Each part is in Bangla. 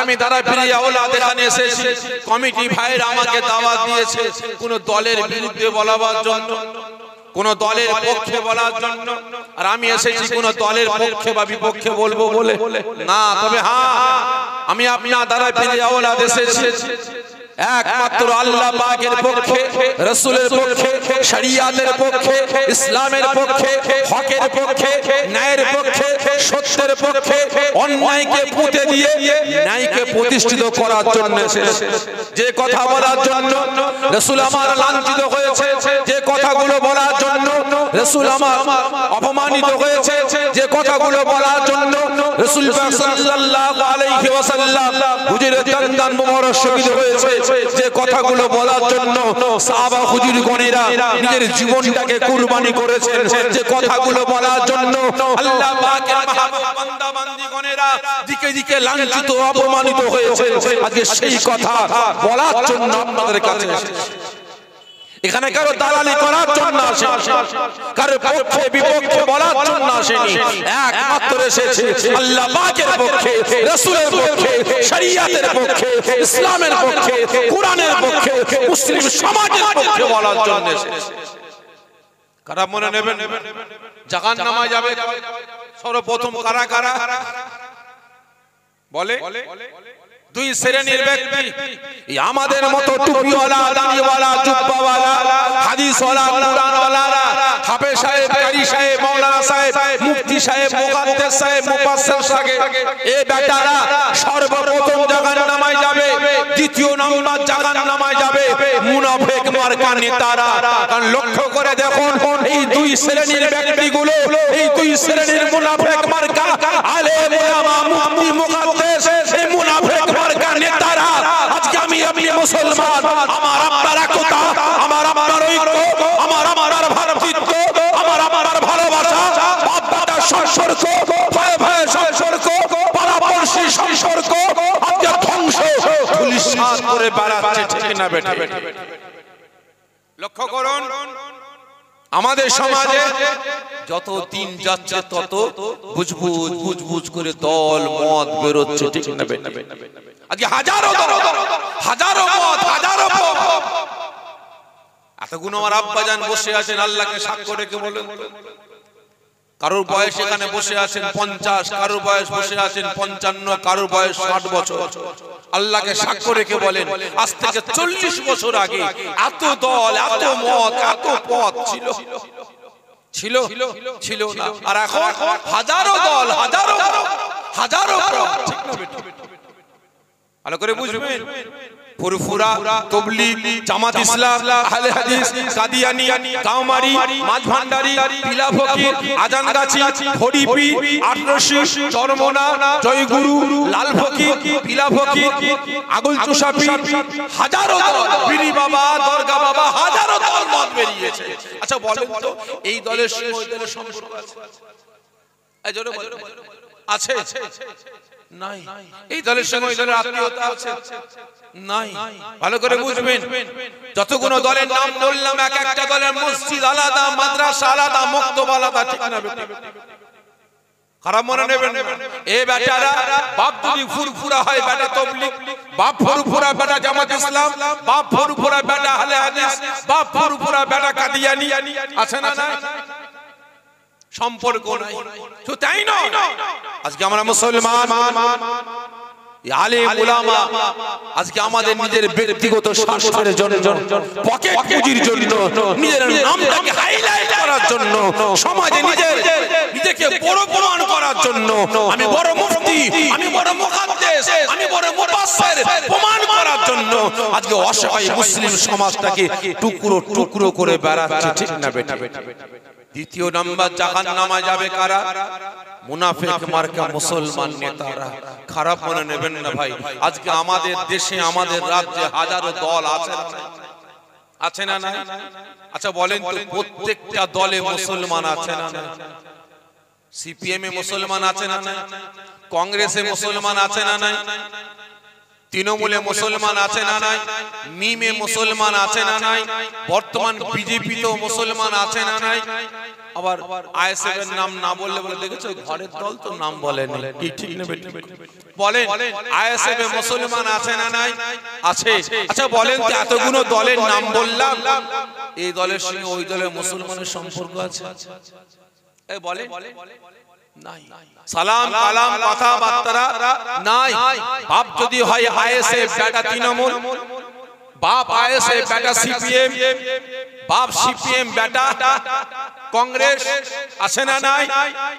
আমি দাঁড়া ফিরে আওলাদ এখানে এসেছি, কমিটি ভাইরা আমাকে দাওয়াত দিয়েছে কোন দলের বিরুদ্ধে বলাবার জন্য, কোন দলের পক্ষে বলার জন্য, আর আমি এসেছি কোন দলের পক্ষে বা বিপক্ষে বলবো বলে না। তবে হ্যাঁ, আমি আপনার দ্বারা ফিরে আওলাদ এসেছি একমাত্র আল্লাহ পাকের পক্ষে, রাসূলের পক্ষে, শরিয়াতের পক্ষে, ইসলামের পক্ষে, হকের পক্ষে, ন্যায়ের পক্ষে, সত্যের পক্ষে, অন্যায়কে পুঁতে দিয়ে ন্যায়কে প্রতিষ্ঠিত করার জন্য এসেছি। যে কথা বলার জন্য রাসূল আমার লাঞ্ছিত হয়েছে, যে কথাগুলো বলার জন্য রাসূল আমার অপমানিত হয়েছে, যে কথাগুলো বলার জন্য রাসূল সাল্লাল্লাহু আলাইহি ওয়াসাল্লাম হুজুরে চন্দন মোবারক শহীদ হয়েছে, যে কথাগুলো বলার জন্য সাহাবা হুজুরগণেরা নিজের জীবনটাকে কুরবানি করেছেন, যে কথাগুলো বলার জন্য আল্লাহ পাকের মাহবুব বান্দা বান্দীগণেরা দিকে দিকে লাঞ্ছিত অপমানিত হয়েছে, আজকে সেই কথা বলার জন্য আপনাদের কাছে এসেছি। এখানে কারো দালালি করার জন্য আসেনি, কারো পক্ষে বিপক্ষে বলার জন্য আসেনি, একমাত্র এসেছে আল্লাহ পাকের পক্ষে, রাসূলের পক্ষে, শরিয়াতের পক্ষে, ইসলামের পক্ষে, কোরআনের পক্ষে, মুসলিম সমাজের পক্ষে বলার জন্য এসেছে। কারা মনে নেবেন জাহান্নামে যাবে সর্বপ্রথম কারা কারা বলে? দুই শ্রেণীর ব্যক্তি, আমাদের মতো টুপিওয়ালা, দাড়িওয়ালা, জুব্বাওয়ালা, হাদিসওয়ালা, কুরআনওয়ালা, হাফেজ সাহেব, কারি সাহেব, মাওলানা সাহেব, মুফতি সাহেব, মুকাদ্দেস সাহেব, মুফাসসির সাহেব, এই বেটারা সর্বপ্রথম জাহান্নামে যাবে। দ্বিতীয় নম্বর জাহান্নামে যাবে মুনাফিক মার্কা নেতারা। কারণ লক্ষ্য করে দেখুন, এই দুই শ্রেণীর ব্যক্তিগুলো, এই দুই শ্রেণীর মুনাফিক মার্কা আলেম ওলামা, মুফতি, মুকাদ্দেস, এই মুনাফিক মার্কা নেতারা আজকে আমি মুসলমান, আমার আপনার একতা, আমার আপনার ঐক্য, আমার ভাতৃত্ব, আমার ভালোবাসা, বাপ দাদার সম্পর্ক, ভাই ভাইয়ের সম্পর্ক, পাড়াপড়শি সম্পর্ক আজকে ধ্বংস ধূলিসাৎ করে বেড়াচ্ছে, ঠিক না বেটা? লক্ষ্য করুন, আমাদের সমাজে যত দিন যাচ্ছে তত বুঝবুঝ করে দল মত বেরোচ্ছে, ঠিক না বেটা? আজকে হাজারো দল, হাজারো মত, হাজারো পথ। এতগুলো আমার আব্বাজান বসে আছেন, আল্লাহকে সাক্ষ্য রেখে বলেন, কারোর বয়স এখানে বসে আছেন 50, কারোর বয়স বসে আছেন 55, কারোর বয়স 60 বছর। আল্লাহকে সাক্ষ্য রেখে বলেন, আজ থেকে 40 বছর আগে এত দল, এত মত, এত পথ ছিল ছিল ছিল না। আর এখন হাজারো দল, হাজারো হাজারো পথ, ঠিক না বেটা? ভালো করে বুঝবেন, ফুরফুরা, তবলিগ, জামাত ইসলাম, আহলে হাদিস, কাদিয়ানী, গাওমারি, মাঝভান্ডারি, পিলা ফকির, আজানগাছি, হরিপি, আটরশি, চরমনা, জয়গুরু, লাল ফকির, পিলা ফকির, আগুল চুষাপি, হাজারো দল, বিনি বাবা, দরগা বাবা, হাজারো দল মত বেরিয়েছে। আচ্ছা বলেন তো, এই দলের সঙ্গে ওই দলের সম্পর্ক আছে? এই জোরে বলেন, আছে? নাই। এই দলের সঙ্গে ওই দলের আত্মীয়তা আছে? নাই। ভালো করে বুঝবেন, যতগুলো দলের নাম বললাম, এক একটা দলের মসজিদ আলাদা, মাদ্রাসা আলাদা, মক্তব আলাদা, ঠিক না বেটা? খারাপ মনে নেবেন। এই বেটারা বাপ যদি ফুরফুরা হয় বেটা তবলিগ, বাপ ফুরফুরা বেটা জামাত ইসলাম, বাপ ফুরফুরা বেটা আহলে হাদিস, বাপ ফুরফুরা বেটা কাদিয়ানী, আছে না? না, সম্পর্ক নাই। তো তাই নয়, আজকে আমরা মুসলমান, আলেম উলামা আজকে আমাদের নিজের ব্যক্তিগত স্বার্থের জন্য, পকেট পুঁজির জন্য, নিজের নামটাকে হাইলাইট করার জন্য, সমাজে নিজেকে বড় প্রমাণ করার জন্য, আমি বড় মুফতি, আমি বড় মুকাদ্দেস, আমি বড় মুফাসসির প্রমাণ করার জন্য আজকে অসহায় মুসলিম সমাজটাকে টুকরো টুকরো করে বেড়াচ্ছে, ঠিক না বেটা? দ্বিতীয় নাম্বার জাহান্নামে যাবে কারা? মুনাফিক মার্কা মুসলমান নেতারা। খারাপ মনে নেবেন না ভাই, আজকে আমাদের দেশে, আমাদের রাজ্যে হাজারো দল আছে না? না। আচ্ছা বলেন তো, প্রত্যেকটা দলে মুসলমান আছে না? না। সিপিএম এ মুসলমান আছে না? না। কংগ্রেসে মুসলমান আছে না? না। তৃণমূলে মুসলমান আছে না? নাই। মিমে মুসলমান আছে না? নাই। বর্তমান বিজেপিতেও মুসলমান আছে না? নাই। আবার আইএসএফ এর নাম না বললে বলে দেখেছো, ঘরের দল তো নাম বলেন, কি ঠিক না বেটা? বলেন আইএসএফ এ মুসলমান আছে না নাই? আছে। আচ্ছা বলেন তো এতগুলো দলের নাম বললাম, এই দলের সঙ্গে ওই দলের মুসলমানের সম্পর্ক আছে? এই বলেন নাই। সালাম কালাম কথাবার্তা নাই। বাপ যদি হয় আইএসএফ, বেটা তৃণমূল, বাপ আইএসএফ বেটা সিপিএম, বাপ সিপিএম বেটা কংগ্রেস, আছে না নাই?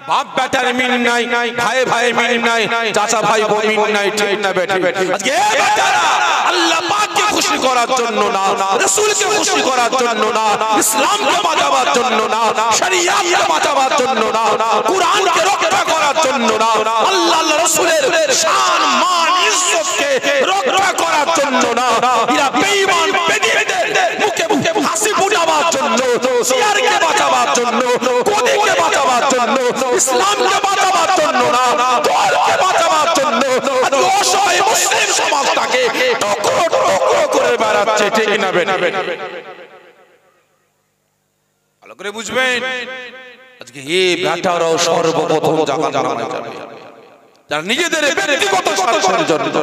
বাপ বেটার মিল নাই, ভাই ভাই মিল নাই, চাচা ভাই বোন মিল নাই, ঠিক না বেটা? আজকে এই বেটারা আল্লাহ পাককে খুশি করার জন্য না, রাসূলকে খুশি করার জন্য না, ইসলামকে বাঁচাবার জন্য না, শরিয়াতকে বাঁচাবার জন্য না, কুরআনকে রক্ষা করার জন্য না, আল্লাহ রাসূলের শান মান ইজ্জতকে রক্ষা করার জন্য না, এরা বেঈমান বেদিনদের মুখে মুখে হাসি ফুটাবার জন্য, শিয়ারকে বাঁচাবার জন্য, কোদিকে বাঁচাবার জন্য, ইসলামকে বাঁচাবার জন্য না, দলকে বাঁচাবার জন্য অসহায় মুসলিম সমাজটাকে টুকরো টুকরো করে বেড়াচ্ছে, ঠিক না বেটা? ভালো করে বুঝবেন। আজকে এই বেটারাও সর্বপ্রথম জাহান্নামে যাবে, যারা নিজেদের ব্যক্তিগত স্বার্থের জন্য,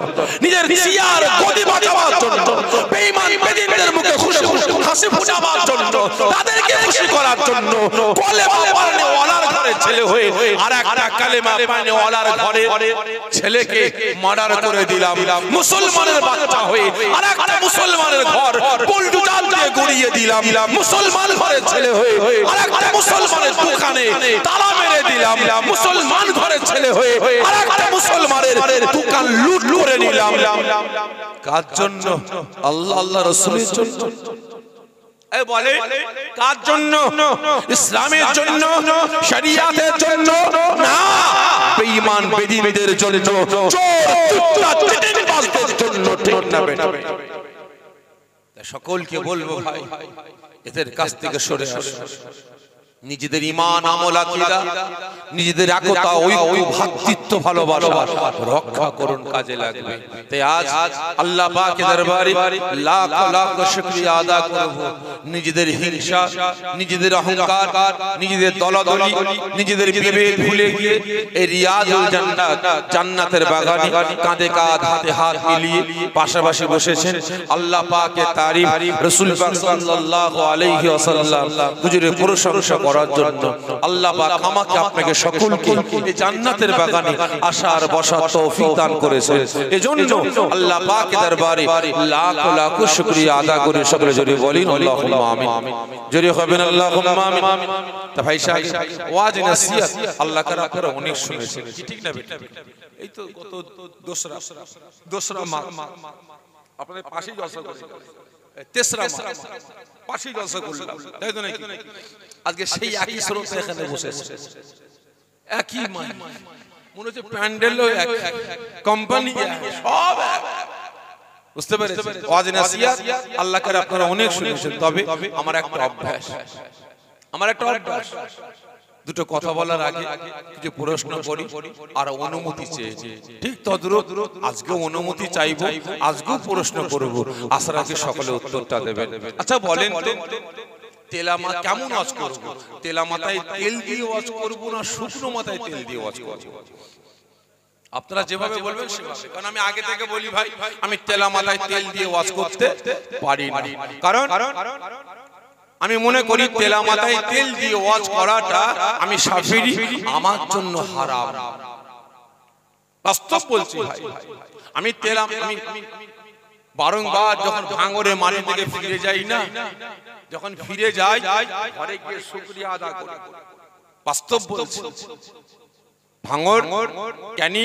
নিজের চেয়ার গদি বাঁচাবার জন্য, বেঈমান বেদিনদের মুখে খুশি হাসি ফোটাবার জন্য, তাদেরকে খুশি করার জন্য কলেমা পড়নে ওয়ালার ঘরে ছেলে হয়ে আর একটা কালেমা পড়নে ওয়ালার ঘরে ছেলেকে মার্ডার করে দিলাম, মুসলমানের বাচ্চা হয়ে আর একটা মুসলমানের ঘর বুলডোজার দিয়ে গুড়িয়ে দিলাম, মুসলমান ঘরের ছেলে হয়ে আর একটা মুসলমানের দোকানে তালা মেরে দিলাম, মুসলমান ঘরের ছেলে হয়ে আর একটা মুসলমানের দোকান লুট করে নিলাম। কার জন্য? আল্লাহ আল্লাহ রাসূলের জন্য। এই বলে কার জন্য? ইসলামের জন্য, শরিয়াতের জন্য না, বেঈমান বেদিনদের জন্য, চোর টুকরা চিটিংবাজদের জন্য, ঠিক না বেটা? সকলকে বলবো ভাই, এদের কাছ থেকে সরে আসুন। নিজেদের ঈমান আমল আকীদা, নিজেদের একতা ঐক্য ভ্রাতৃত্ব ভালোবাসা রক্ষা করুন, কাজে লাগবে। তাই আজ আল্লাহ পাকের দরবারে লাখ লাখ শুকরিয়া আদা করব। নিজেদের হিংসা, নিজেদের অহংকার, নিজেদের দলাদলি, নিজেদের বিবেক ভুলে গিয়ে এই রিয়াজুল জান্নাত, জান্নাতের বাগানে কাঁধে কাঁধ হাতে হাত মিলিয়ে পাশাপাশি বসেছেন। আল্লাহ পাকের তারিফ, রাসূল পাক সাল্লাল্লাহু আলাইহি ওয়াসাল্লাম হুজুরের প্রশংসা করার জন্য আল্লাহ পাক আমাকে আপনাকে সকলকে এই জান্নাতের বাগানে আসার বসার তৌফিক দান করেছেন। এজন্য আল্লাহ পাকের দরবারে লাখ লাখ শুকরিয়া আদা করে সকলে জোরে বলেন আল্লাহুম্মা আমিন। জোরে হবেন আল্লাহুম্মা আমিন। তা ভাই সাহেব ওয়াজ নসিহত আল্লাহ করে আপনারা অনেক শুনেছেন, ঠিক না বেটা? এই তো গত দোসরা মাস আপনাদের পাশেই জলসা করেছেন, তেসরা মাস পাশেই জলসা করলাম, তাই তো নাকি? আজকে সেই একই স্রোত এখানে বসেছে, একই মান, মনে হচ্ছে প্যান্ডেলও এক, কোম্পানি সব এক। বুঝতে পেরেছেন? ওয়াজ নসিহত আল্লাহ করে আপনারা অনেক শুনেছেন। তবে আমার একটা অভ্যাস, দুটো কথা বলার আগে কিছু প্রশ্ন করি আর অনুমতি চেয়েছি, ঠিক তদ্রুপ আজকেও অনুমতি চাইবো, আজকেও প্রশ্ন করব, আসার আগে সকলে উত্তরটা দেবেন। আচ্ছা বলেন তো, তেলামা কেমন ওয়াজ করব? তেলা মাথায় তেল দিয়ে ওয়াজ করব না শুকনো মাথায় তেল দিয়ে ওয়াজ করব? আপনারা যেভাবে বলবেন সেভাবে, কারণ আমি আগে থেকে বলি ভাই, আমি তেলা মাথায় তেল দিয়ে ওয়াজ করতে পারি না। কারণ আমি মনে করি তেলা মাথায় তেল দিয়ে ওয়াজ করাটা আমি শাফিঈ, আমার জন্য হারাম। বাস্তব বলছি ভাই, আমি বারংবার যখন ভাঙরে মাটি থেকে ফিরে যাই না, যখন ফিরে যাই ঘরে গিয়ে শুকরিয়া আদা করি। বাস্তব বলছি, ভাঙর, ক্যানি,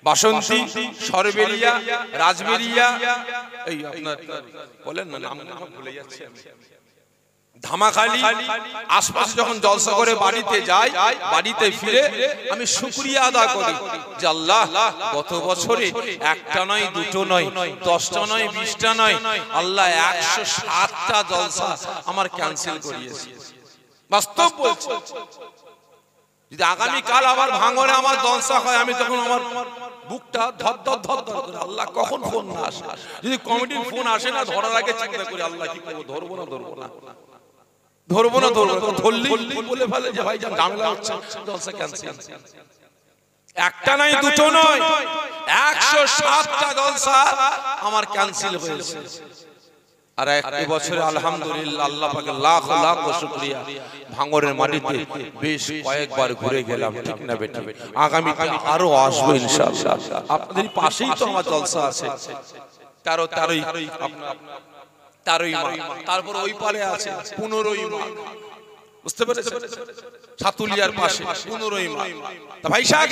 বাসন্তী, সরবেরিয়া, রাজবেরিয়া, এই আপনার বলেন না, নাম ভুলে যাচ্ছি আমি, ধামাখালি, আশপাশে যখন জলসা করে বাড়িতে যাই, বাড়িতে ফিরে আমি শুকরিয়া আদা করি যে আল্লাহ গত বছরে একটা নয়, দুটো নয়, 10টা নয়, 20টা নয়, আল্লাহ 107টা জলসা আমার ক্যান্সেল করিয়েছে। বাস্তব বলছি, যদি আগামী কাল আবার ভাঙনে আমার জলসা হয়, আমি তখন আমার বুকটা ধর ধর ধর ধর করে, আল্লাহ কখন ফোন না আসে। যদি কমিটির ফোন আসে না, ধরার আগে চিন্তা করি আল্লাহ কি করবো, ধরবো না ধরলেই বলে ফেলে যে ভাই ঝামেলা হচ্ছে, জলসা ক্যান্সেল। একটা নাই দুটো নয় 107টা জলসা আমার ক্যান্সেল হয়েছে। আর এই বছরে আলহামদুলিল্লাহ আল্লাহ পাকের লাখ লাখ শুকরিয়া, ভাঙরের মাটিতে বেশ কয়েকবার ঘুরে গেলাম, ঠিক না বেটা? আগামীতে আরো আসবো ইনশাআল্লাহ। আপনাদের পাশেই তো আমার জলসা আছে, 13ই মাঘ, তারপর ওই পারে আছে 15ই মাঘ, বুঝতে পেরেছেন? সাতুলিয়ার পাশে 15ই মাঘ। তা ভাই সাহেব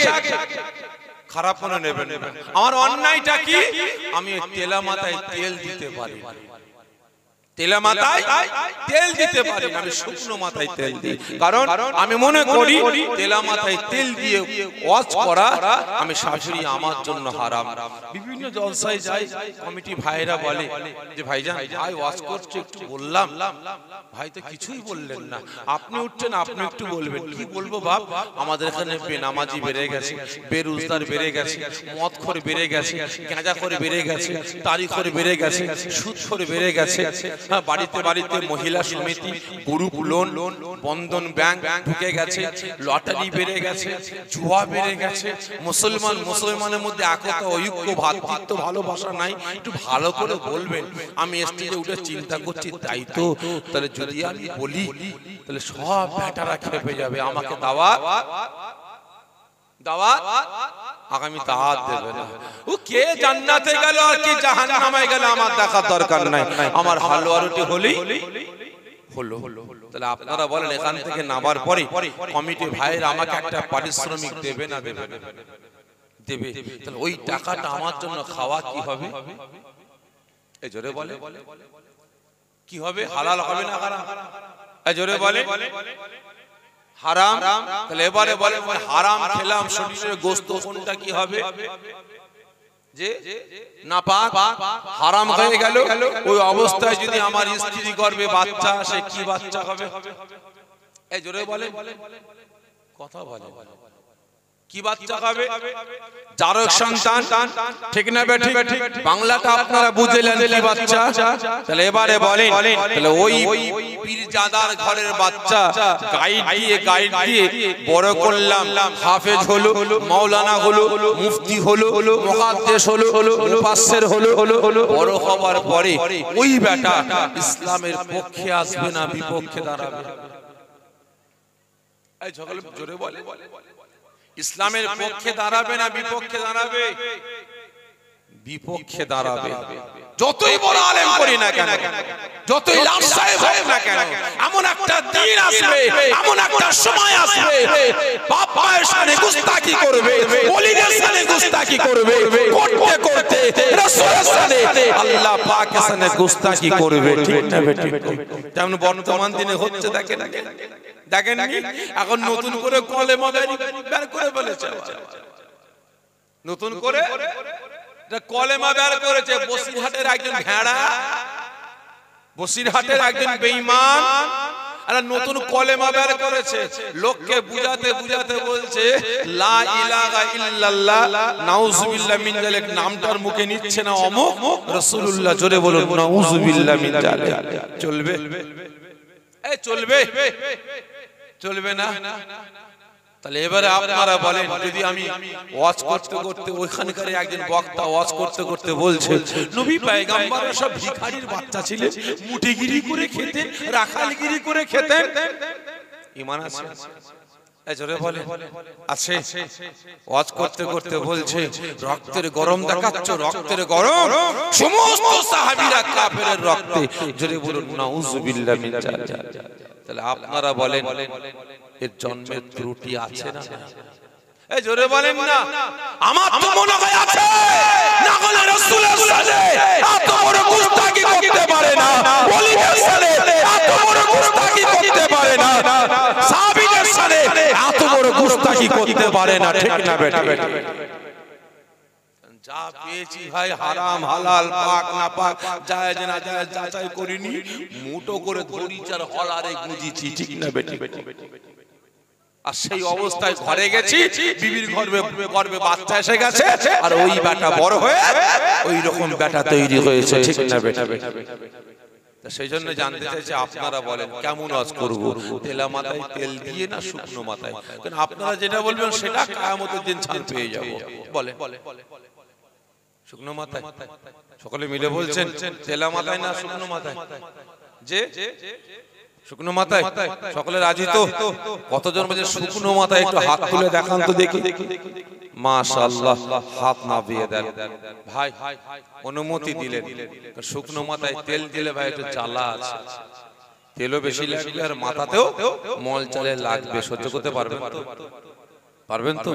খারাপ মনে নেবেন, আমার অন্যায়টা কি? আমি তেলা মাথায় তেল দিতে পারি, তেলা মাথায় তেল দিতে পারি, আমি শুকনো মাথায় তেল দিই। কারণ আমি মনে করি তেলা মাথায় তেল দিয়ে ওয়াজ করা আমি শাশুড়ি আমার জন্য হারাম। বিভিন্ন জলসায় যাই, কমিটি ভাইরা বলে যে ভাইজান ভাই ওয়াজ করছে, একটু বললাম, ভাই তো কিছুই বললেন না, আপনি উঠছেন আপনি একটু বলবেন। কি বলবো বাপ, আমাদের এখানে বেনামাজি বেড়ে গেছে, বেরোজগার বেড়ে গেছে, মদখোর বেড়ে গেছে, গাঁজাখোর বেড়ে গেছে, তারিখোর বেড়ে গেছে, সুদখোর বেড়ে গেছে। বাড়িতে বাড়িতে মহিলা সমিতি, গ্রুপ লোন, বন্ধন ব্যাংক ঢুকে গেছে, লটারি বেড়ে গেছে, জুয়া বেড়ে গেছে। মুসলমানের মধ্যে একতা, ঐক্য, ভ্রাতৃত্ব, ভালোবাসা নাই। একটু ভালো করে বলবেন। আমি স্টেজে উঠে চিন্তা করছি, তাই তো, তাহলে যদি আমি বলি তাহলে সব বেটারা খেপে যাবে, আমাকে দাওয়াত আগামী দাওয়াত দেবে না। ও কে জান্নাতে গেল আর কি জাহান্নামে গেল আমার দেখার দরকার নাই, আমার হালুয়া রুটি হলো। তাহলে আপনারা বলেন এখান থেকে নামার পরে কমিটি ভাইয়ের আমাকে একটা পারিশ্রমিক দেবে না দেবে? দেবে। তাহলে ওই টাকাটা আমার জন্য খাওয়া কি হবে? এই জোরে বলে কি হবে? হালাল হবে না হারাম? এই জোরে বলে হারাম। তাহলে এবারে বলে হারাম খেলাম, শরীরের গোশত কোনটা কি হবে? যে নাপাক হারাম হয়ে গেল, ওই অবস্থায় যদি আমার স্ত্রী গর্ভে বাচ্চা আসে, কি বাচ্চা হবে? এই জোরে বলে কথা বলে কি বাচ্চা হবে? জারক সন্তান, ঠিক না বেঠিক? বাংলাটা আপনারা বুঝলেন কি বাচ্চা? তাহলে এবারে বলেন, তাহলে ওই পীরজাদার ঘরের বাচ্চা গাইড দিয়ে বড় করলাম, হাফেজ হলো, মাওলানা হলো, মুফতি হলো, মুহাদ্দিস হলো, মুফাসসির হলো, বড় হওয়ার পরে ওই বেটা ইসলামের পক্ষে আসবে না বিপক্ষে দাঁড়াবে? এই সকলে জোরে বলে ইসলামের পক্ষে দাঁড়াবে না বিপক্ষে দাঁড়াবে? বিপক্ষে দাঁড়াবে। যতই বড় আলেম করি না কেন, যতই লাভ সাহেব হোক না কেন, এমন একটা দিন আসবে, এমন একটা সময় আসবে, বাপ মায়ের সামনে গুস্তাখি করবে, ওলিদের সামনে গুস্তাখি করবে, করতে করতে রাসূলের সামনে, আল্লাহ পাকের সামনে গুস্তাখি করবে, ঠিক না বেঠিক? যেমন বর্তমান দিনে হচ্ছে, দেখেন এখন নতুন করে কলেমা বের করে বলেছে, নতুন করে কলেমা বের করেছে। বসিরহাটের একজন ভেড়া, বসিরহাটের একজন বেঈমান একটা নতুন কলেমা বের করেছে। লোককে বুঝাতে বুঝাতে বলছে লা ইলাহা ইল্লাল্লাহ নাউযুবিল্লাহ মিন যালিক, নামটার মুখে নিচ্ছে না অমুক রাসূলুল্লাহ। জোরে বলুন নাউযুবিল্লাহ মিন যালিক। চলবে? এই চলবে? চলবে না। তাহলে এবারে আপনারা বলেন, যদি আমি ওয়াজ করতে করতে ওইখানকার একজন বক্তা ওয়াজ করতে করতে বলছে নবী পয়গম্বররা সব ভিখারির বাচ্চা ছিলেন, মুঠিগিরি করে খেতেন, রাখালগিরি করে খেতেন, ঈমান আছে? জোরে বলে আছে? ওয়াজ করতে করতে বলছে রক্তের গরম দেখাচ্ছ, রক্তের গরম, সমস্ত সাহাবীরা কাফেরের রক্তে। জোরে বলুন নাউযুবিল্লাহ মিন যালিক। তাহলে আপনারা বলেন এর জন্মের ত্রুটি আছে না? এই জোরে বলেন না। আমার তো মনে হয় আছে, না হলে রাসূলের সাথে এত বড় গুস্তাখি করতে পারে না, ওলিদের সাথে এত বড় গুস্তাখি করতে পারে না, সাহাবীদের সাথে এত বড় গুস্তাখি করতে পারে না, ঠিক না বেটা? যা পেয়েছি ভাই হারাম হালাল পাক না পাক জায়েজ না জায়েজ যাচাই করিনি, মুটো করে ধরিচার হলারে গুজিছি, ঠিক না বেটি? আর সেই অবস্থায় ঘরে গেছি, বিবির গর্ভে বাচ্চা এসে গেছে, আর ওই বেটা বড় হয়ে ওই রকম বেটা তৈরি হয়েছে, ঠিক না বেটা? সেই জন্য জানতে চাইছে আপনারা বলেন কেমন ওয়াজ করব, তেলা মাথায় তেল দিয়ে না শুকনো মাথায়? কারণ আপনারা যেটা বলবেন সেটা কিয়ামতের দিন ছাড় পেয়ে যাব। বলে শুকনো মাথায়? সকলে মিলে বলছেন তেলা মাথায় না শুকনো মাথায়? যে শুকনো মাথায় সকলে রাজি তো? কতজন বলছে শুকনো মাথায়? একটু হাত তুলে দেখান তো দেখি। মাশাআল্লাহ, হাত নামিয়ে দেন ভাই, অনুমতি দিলেন। শুকনো মাথায় তেল দিলে ভাই একটু জ্বালা আছে, তেলও বেশি লাগবে আর মাথাতেও মল চালে লাগবে। সহ্য করতে পারবেন তো? পারবেন তো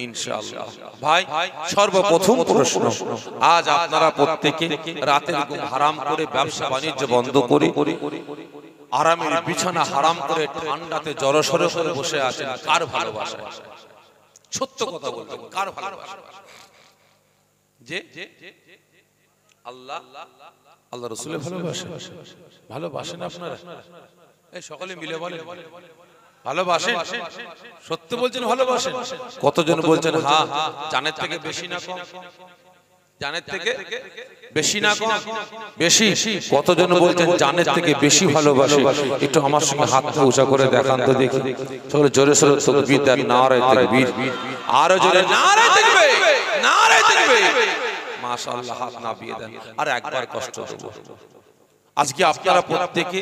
ইনশাআল্লাহ। ভাই সর্বপ্রথম প্রশ্ন, আজ আপনারা প্রত্যেকে রাতের ঘুম হারাম করে, ব্যবসা বাণিজ্য বন্ধ করে, আরামের বিছানা হারাম করে, ঠান্ডাতে জড়সড় করে বসে আছেন, কার ভালোবাসা? সত্য কথা বলতে, কার ভালোবাসা? যে আল্লাহ আল্লাহ রাসূলের ভালোবাসা। ভালোবাসেন আপনারা? এই সকলে মিলে বলেন ভালোবাসেন? সত্য বলছেন ভালোবাসেন? কতজন বলছেন হ্যাঁ? জানের থেকে বেশি না কম? জানের থেকে বেশি না কম? বেশি। কতজন বলছেন জানের থেকে বেশি ভালোবাসে? একটু আমার সঙ্গে হাতটা উঁচা করে দেখান তো দেখি। সকলে জোরে সোরে তাকবীর দেন, নারায়ে তাকবীর। আরো জোরে নারায়ে তাকবীর, নারায়ে তাকবীর। মাশাআল্লাহ, হাত নামিয়ে দেন। আর একবার কষ্ট দেব। আজকে আপনারা প্রত্যেকে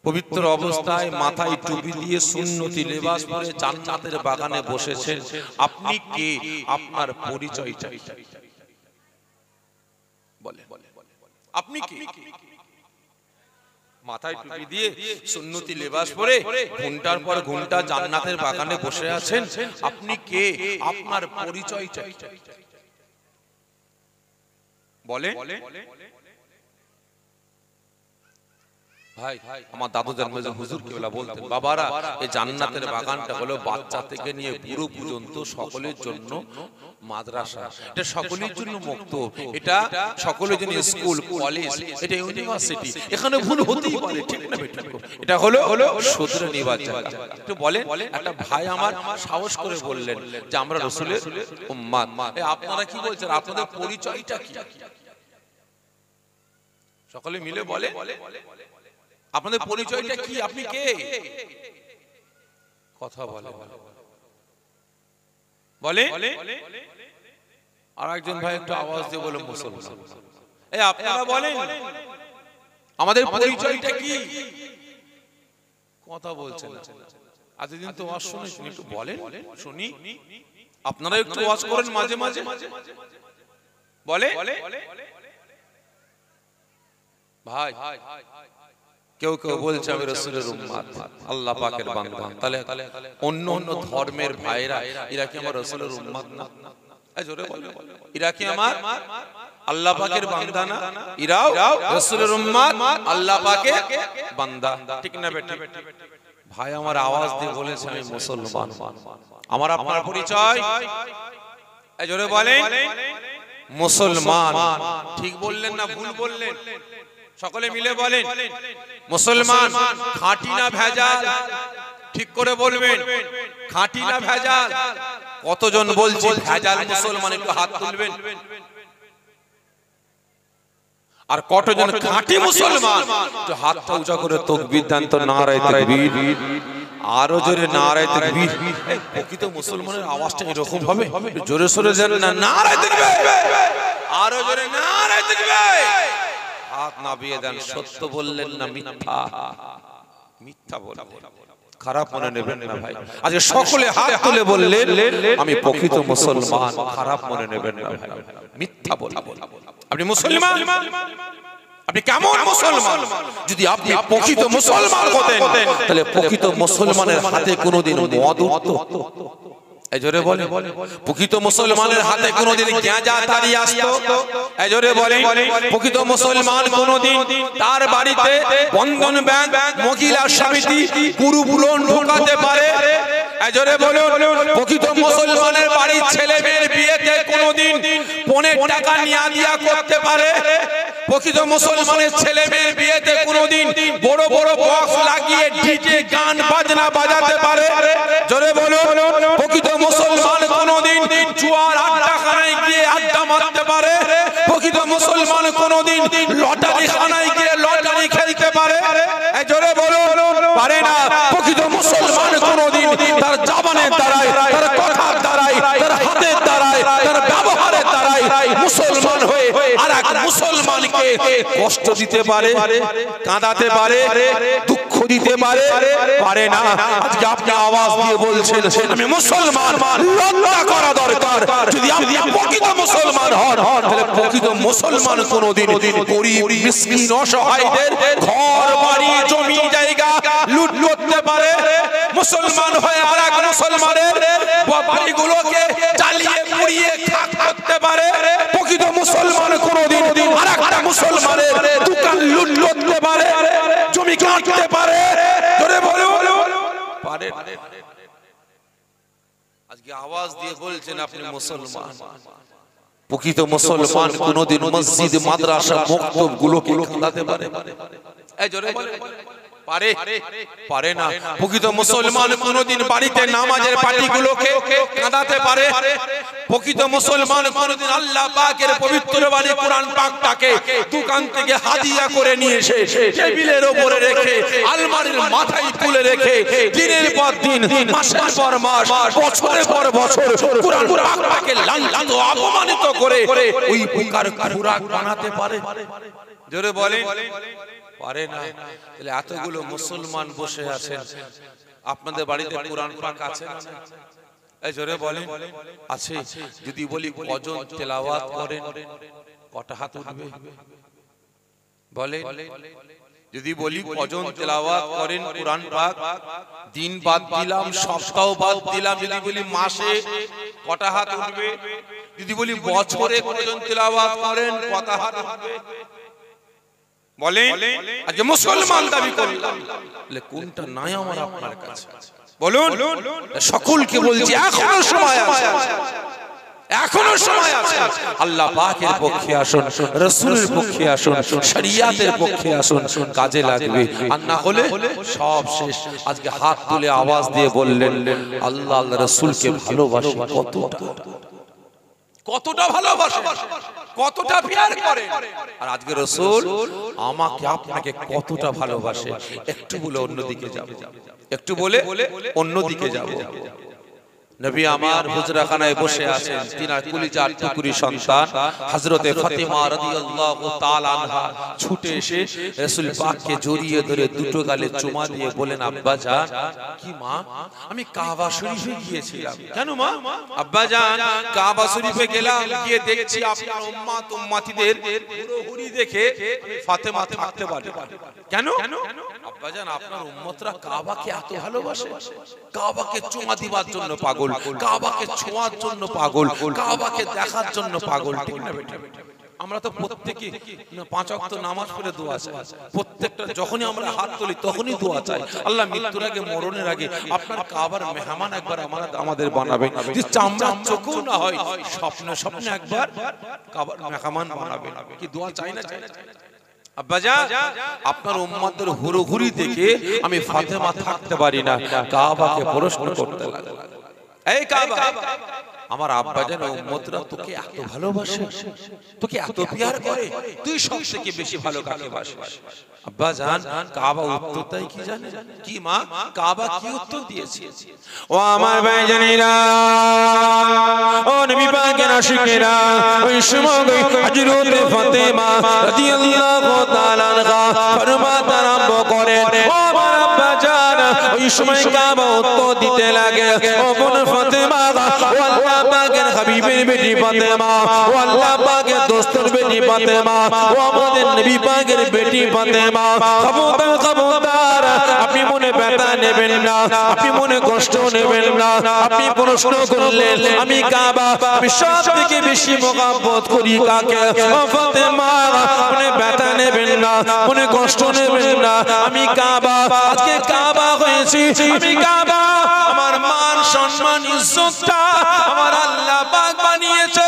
পবিত্র অবস্থায় মাথায় টুপি দিয়ে সুন্নতি লেবাস পরে জান্নাতের বাগানে বসেছেন। আপনি কে? আপনার পরিচয় চাই। বলে আপনি কে? মাথায় টুপি দিয়ে সুন্নতি লেবাস পরে ঘন্টার পর ঘন্টা জান্নাতের বাগানে বসে আছেন। আপনি কে? আপনার পরিচয় চাই। বলে ভাই, আমার দাদু জানমেজে হুজুর কেবলা বলতেন, বাবারা এই জান্নাতের বাগানটা হলো বাচ্চা থেকে নিয়ে বুড়ো পর্যন্ত সকলের জন্য মাদ্রাসা, এটা সকলের জন্য মুক্ত, এটা সকলের জন্য স্কুল কলেজ, এটা ইউনিভার্সিটি। এখানে ভুল হতেই পারে, ঠিক না বেঠিক? এটা হলো শুধরে নিবার জায়গা। একটু বলেন, একটা ভাই আমার সাহস করে বললেন যে আমরা রাসূলের উম্মত। আপনারা কি বলছেন? আপনাদের পরিচয়টা কি? সকলে মিলে বলে আপনাদের পরিচয়টা কি? আপনি কে? কথা বলে আর একজন ভাই একটু আওয়াজ দিয়ে বলে মুসলমান। এই আপনারা বলেন আমাদের পরিচয়টা কি? কথা বলছেন না। এতদিন তো ওয়াজ শুনেছেন, একটু বলেন শুনি। আপনারা একটু ওয়াজ করেন মাঝে মাঝে। বলে ভাই, কেউ কেউ বলছে আমি রাসূলের উম্মত, আল্লাহ পাকের বান্দা। তাহলে অন্য অন্য ধর্মের ভাইরা এরা কি আমার রাসূলের উম্মত না? এই জোরে বলে, এরা কি আমার আল্লাহ পাকের বান্দা না? এরাও রাসূলের উম্মত, আল্লাহ পাকের বান্দা, ঠিক না বেটি? ভাই আমার আওয়াজ দিয়ে বলেছে আমি মুসলমান। আমার আপনার পরিচয় এই জোরে বলেন মুসলমান। ঠিক বললেন না ভুল বললেন? সকলে মিলে বলেন মুসলমান। খাঁটি না ভেজাল? ঠিক করে বলবেন, খাঁটি না ভেজাল? কতজন বলছে ভেজাল মুসলমান? একটু হাত তুলবেন। আর কতজন খাঁটি মুসলমান? একটু হাতটা উঁচা করে তাকবীর দেন তো, নারায়ে তাকবীর। আরো জোরে নারায়ে তাকবীর। প্রকৃত মুসলমানের আওয়াজটা এরকম হবে, জোরে সোরে যেন না, নারায়ে তাকবীর। আরো জোরে নারায়ে তাকবীর। হাত নামিয়ে দেন। সত্য বললেন না মিথ্যা? মিথ্যা বললেন, খারাপ মনে নেবেন না ভাই। আজকে সকলে হাত তুলে বললেন আমি প্রকৃত মুসলমান, খারাপ মনে নেবেন না ভাই। মিথ্যা বললেন। আপনি মুসলমান? আপনি কেমন মুসলমান? যদি আপনি প্রকৃত মুসলমান হতেন তাহলে প্রকৃত মুসলমানের হাতে কোনোদিন মদ উঠতো? এই জোরে বলে, প্রকৃত মুসলমানের হাতে কোনোদিন গাঁজা তাড়ি আসতো? এই জোরে বলে, প্রকৃত মুসলমান কোনোদিন তার বাড়িতে বন্ধন ব্যাংক, মহিলা সমিতি, গুরুকুলন ঢোকাতে পারে? এই জোরে বলো, প্রকৃত মুসলমানের বাড়ির ছেলে মেয়ের বিয়েতে কোনোদিন 15 টাকা নিয়ে দিয়া করতে পারে? প্রকৃত মুসলমানের ছেলে মেয়ের বিয়েতে কোনোদিন বড় বড় বক্স লাগিয়ে ডিজে গান বাজনা বাজাতে পারে? জোরে বলো, প্রকৃত মুসলমান কোনোদিন জুয়ার আড্ডাখানায় গিয়ে আড্ডা মারতে পারে? প্রকৃত মুসলমান কোনোদিন লটারি খানায় গিয়ে জানি খেলতে পারে, জোরে বলুন পারে না। প্রকৃত মুসলমান কোনদিন তার জবানের দ্বারাই, তার কথার দ্বারাই, তার হাতের দ্বারাই, তার ব্যবহারের দ্বারাই মুসলমান হয়ে আরেক মুসলমানকে কষ্ট দিতে পারে, কাঁদাতে পারে, দুঃখ দিতে পারে, পারে না। আজকে আপনি আওয়াজ দিয়ে বলছেন আমি মুসলমান, লজ্জা করা দরকার। যদি আপনি প্রকৃত মুসলমান হন, তাহলে প্রকৃত মুসলমান কোনদিন গরিব মিসকিন অসহায়দের ঘর বাড়ি জমি জায়গা লুট করতে পারে। মুসলমান হয়ে আরেক মুসলমানের বাড়িগুলোকে জ্বালিয়ে পুড়িয়ে খাক করতে পারে। প্রকৃত মুসলমান কোনদিন আরেকটা মুসলমানের দোকান লুট করতে পারে, জমি কাটতে পারে, ধরে বলুন পারে। আজকে আওয়াজ দিয়ে বলছেন আপনি মুসলমান। প্রকৃত মুসলমান কোনদিন মসজিদ মাদ্রাসা মক্তব গুলোকে কাঁদাতে পারে, এই জোরে পারে, পারে না। প্রকৃত মুসলমান কোনদিন বাড়িতে নামাজের পাটিগুলোকে কাঁদাতে পারে। প্রকৃত মুসলমান কোনদিন আল্লাহ পাকের পবিত্র বাণী কোরআন পাকটাকে দোকান থেকে হাদিয়া করে নিয়ে এসে টেবিলের উপরে রেখে আলমারির মাথায় তুলে রেখে দিনের পর দিন, মাসের পর মাস, বছরের পর বছর কোরআন পাকটাকে লাঞ্ছিত অপমানিত করে ওই প্রকার খোরাক বানাতে পারে, জোরে বলেন পারে না। তাহলে এতগুলো মুসলমান বসে আছেন, আপনাদের বাড়িতে কোরআন পাক আছে না? এই জোরে বলেন আছে। যদি বলি কজন তেলাওয়াত করেন, কটা হাত উঠবে বলে? যদি বলি কজন তেলাওয়াত করেন কোরআন পাক, দিন বাদ দিলাম, সপ্তাহ বাদ দিলাম, যদি বলি মাসে কটা হাত উঠবে? যদি বলি বছরে কজন তেলাওয়াত করেন, কটা হাত উঠবে বলেন? আজকে মুসলমান দাবি করলাম, কোনটা নাই আমার আপনার কাছে বলুন? সকলকে বলছি এখনো সময় আছে, এখনো সময় আছে। আল্লাহ পাকের পক্ষে আসুন, রাসূলের পক্ষে আসুন, শরিয়াতের পক্ষে আসুন, কাজে লাগবে। আর না হলে সব শেষ। আজকে হাত তুলে আওয়াজ দিয়ে বললেন আল্লাহ আল্লাহ রাসূলকে ভালোবাসি, কতটা ভালোবাসে, কতটা প্যার করে। আর আজকে রাসূল আমাকে আপনাকে কতটা ভালোবাসে। একটু বলে অন্যদিকে যাব, একটু বলে অন্যদিকে যাব। নবী আমার হুজরাখানায় বসে আছেন, তিনার কলিজার টুকরি সন্তান হযরতে ফাতিমা রাদিয়াল্লাহু তাআলা আনহা ছুটে এসে রাসূল পাককে জড়িয়ে ধরে দুটো গালে চুমা দিয়ে বলেন, আব্বা জান। কি মা? আমি কাবা শরীফে গিয়েছিলাম। কেন মা? আব্বা জান কাবা শরীফে গেলাম, গিয়ে দেখছি আপনার উম্মত উম্মতিদের হুড়োহুড়ি দেখে ফাতেমা থাকতে পারে। কেন? আব্বা জান আপনার উম্মতরা কাবাকে এত ভালোবাসে, কাবাকে চুমা দিবার জন্য পাগল, কাবাকে ছোঁয়ার জন্য পাগল, কাবাকে দেখার জন্য পাগল। ঠিক না বেটা? আমরা তো প্রত্যেকে 5 ওয়াক্ত নামাজ পড়ে দোয়া চাই, প্রত্যেকটা যখনই আমরা হাত তুলি তখনই দোয়া চাই, আল্লাহ মৃত্যুর আগে মরণের আগে আপনার কাবার মেহমান একবার আমাদের বানাবেন, যে চামড়া চোখও না হয় স্বপ্নে স্বপ্নে একবার কাবার মেহমান বানাবেন। কি দোয়া চাই না? চাই না? আব্বাজান আপনার উম্মতদের হুড়োহুড়ি দেখে আমি ফাতেমা থাকতে পারি না, কাবাকে প্রশ্ন করতে লাগলাম, এই কাবা আমার আব্বাজান উম্মতরা তোকে এত ভালোবাসে, তোকে এত প্যার করে, তুই সবথেকে বেশি ভালো কাকে বাসিস? আব্বাজান কাবা উত্তরটাই কি জানে? কি মা? কাবা কি উত্তর দিয়েছে? ও আমার ভাইজানেরা, ও নবী পাকের আশিকেরা, ওই সময় হযরত ফাতেমা রাদিয়াল্লাহু তাআলা আনহা ফরমাতে আরম্ভ করেন, ও আমার আব্বাজান ওই সময় কাবা উত্তর দিতে লাগে, ও বোন ফাতেমা, ও আল্লাহ পাকের হাবিবের বেটি ফাতেমা, ও আল্লাহ পাকের দোস্তের বেটি ফাতেমা, ও আমাদের নবী পাকের বেটি ফাতেমা, খবরদার খবরদার, আপনি মনে ব্যথা নেবেন না, আপনি মনে কষ্ট নেবেন না। আপনি প্রশ্ন করলেন আমি কাবা আমি সবথেকে বেশি মহব্বত করি কাকে? ও ফাতেমা, মনে ব্যথা নেবেন না, মনে কষ্ট নেবেন না, আমি কাবা, আজকে কাবা হয়েছি, আমি কাবা, আমার মান সম্মান ইজ্জতটা আমার আল্লাহ পাক বানিয়েছে